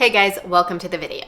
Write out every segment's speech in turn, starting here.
Hey guys, welcome to the video.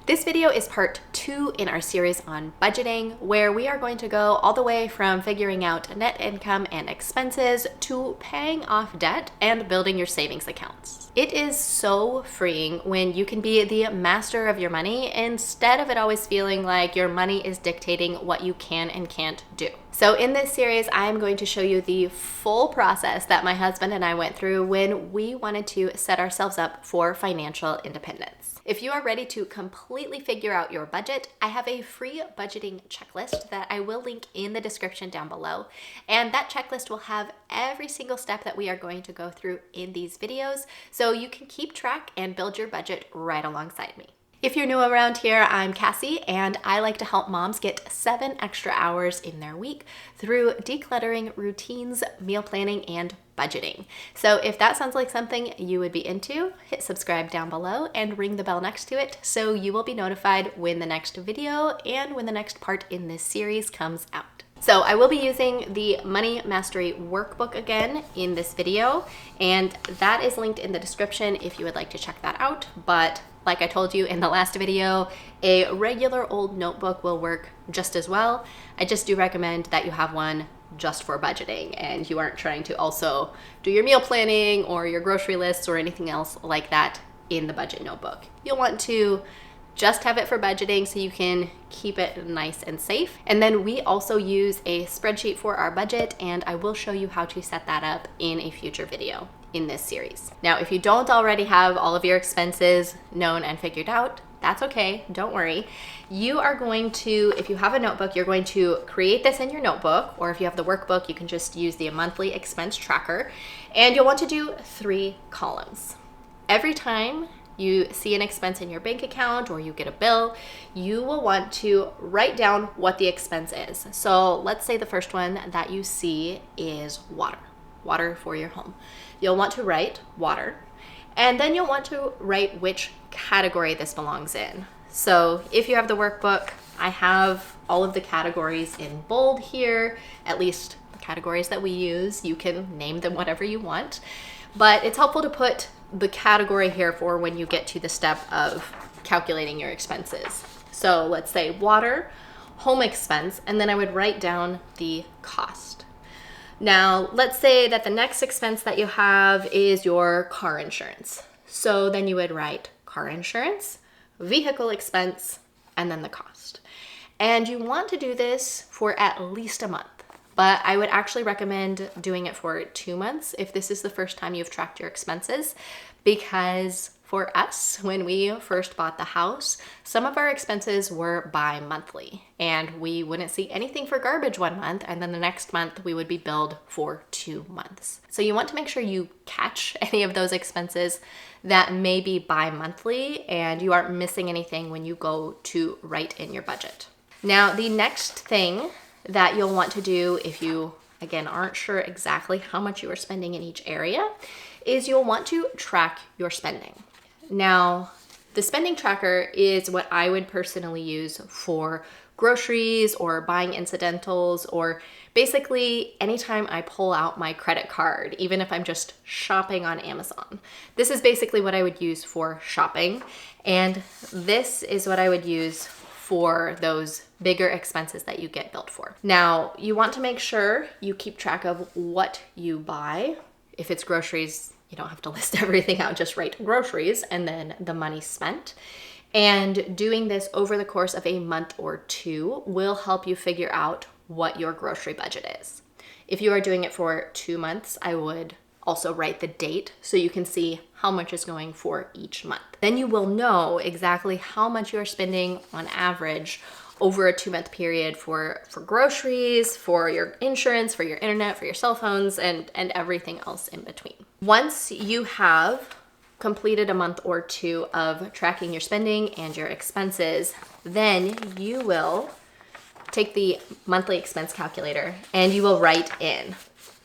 This video is part 2 in our series on budgeting, where we are going to go all the way from figuring out net income and expenses to paying off debt and building your savings accounts. It is so freeing when you can be the master of your money instead of it always feeling like your money is dictating what you can and can't do. So in this series, I am going to show you the full process that my husband and I went through when we wanted to set ourselves up for financial independence. If you are ready to completely figure out your budget, I have a free budgeting checklist that I will link in the description down below. And that checklist will have every single step that we are going to go through in these videos, so you can keep track and build your budget right alongside me. If you're new around here, I'm Kassy, and I like to help moms get 7 extra hours in their week through decluttering, routines, meal planning, and budgeting. So if that sounds like something you would be into, hit subscribe down below and ring the bell next to it so you will be notified when the next video and when the next part in this series comes out. So I will be using the Money Mastery Workbook again in this video, and that is linked in the description if you would like to check that out. But like I told you in the last video, a regular old notebook will work just as well. I just do recommend that you have one just for budgeting and you aren't trying to also do your meal planning or your grocery lists or anything else like that in the budget notebook. You'll want to just have it for budgeting so you can keep it nice and safe. And then we also use a spreadsheet for our budget, and I will show you how to set that up in a future video in this series. Now, if you don't already have all of your expenses known and figured out, that's okay, don't worry. You are going to, if you have a notebook, you're going to create this in your notebook, or if you have the workbook, you can just use the monthly expense tracker, and you'll want to do 3 columns. Every time you see an expense in your bank account or you get a bill, you will want to write down what the expense is. So let's say the first one that you see is water for your home. You'll want to write water, and then you'll want to write which category this belongs in. So if you have the workbook, I have all of the categories in bold here, at least the categories that we use. You can name them whatever you want, but it's helpful to put the category here for when you get to the step of calculating your expenses. So let's say water, home expense, and then I would write down the cost. Now, let's say that the next expense that you have is your car insurance. So then you would write car insurance, vehicle expense, and then the cost. And you want to do this for at least a month. But I would actually recommend doing it for 2 months if this is the first time you've tracked your expenses, because for us, when we first bought the house, some of our expenses were bi-monthly, and we wouldn't see anything for garbage 1 month, and then the next month we would be billed for 2 months. So you want to make sure you catch any of those expenses that may be bi-monthly and you aren't missing anything when you go to write in your budget. Now, the next thing that you'll want to do if you, again, aren't sure exactly how much you are spending in each area is you'll want to track your spending. Now, the spending tracker is what I would personally use for groceries or buying incidentals, or basically anytime I pull out my credit card, even if I'm just shopping on Amazon. This is basically what I would use for shopping, and this is what I would use for those bigger expenses that you get billed for. Now, you want to make sure you keep track of what you buy. If it's groceries, you don't have to list everything out, just write groceries and then the money spent. And doing this over the course of a month or 2 will help you figure out what your grocery budget is. If you are doing it for 2 months, I would also write the date so you can see how much is going for each month. Then you will know exactly how much you are spending on average over a 2-month period for groceries, for your insurance, for your internet, for your cell phones, and everything else in between. Once you have completed a month or 2 of tracking your spending and your expenses, then you will take the monthly expense calculator and you will write in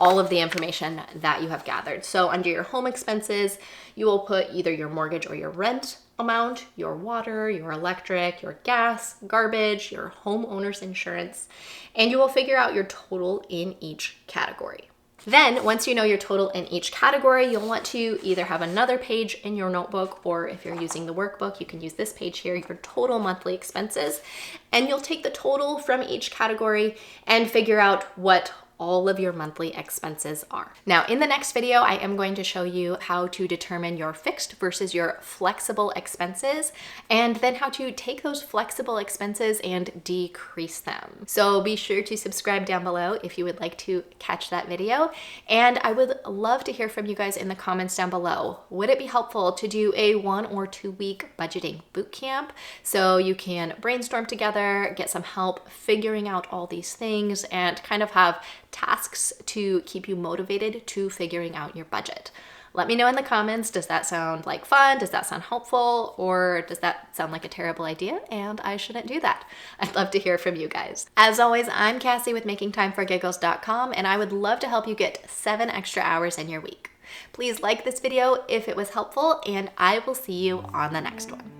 all of the information that you have gathered. So under your home expenses, you will put either your mortgage or your rent amount, your water, your electric, your gas, garbage, your homeowner's insurance, and you will figure out your total in each category. Then once you know your total in each category, you'll want to either have another page in your notebook, or if you're using the workbook, you can use this page here, your total monthly expenses. And you'll take the total from each category and figure out what all of your monthly expenses are. Now, in the next video, I am going to show you how to determine your fixed versus your flexible expenses, and then how to take those flexible expenses and decrease them. So be sure to subscribe down below if you would like to catch that video. And I would love to hear from you guys in the comments down below. Would it be helpful to do a 1 or 2 week budgeting bootcamp so you can brainstorm together, get some help figuring out all these things, and kind of have tasks to keep you motivated to figuring out your budget? Let me know in the comments. Does that sound like fun? Does that sound helpful? Or does that sound like a terrible idea and I shouldn't do that? I'd love to hear from you guys. As always, I'm Kassy with makingtimeforgiggles.com, and I would love to help you get 7 extra hours in your week. Please like this video if it was helpful, and I will see you on the next one.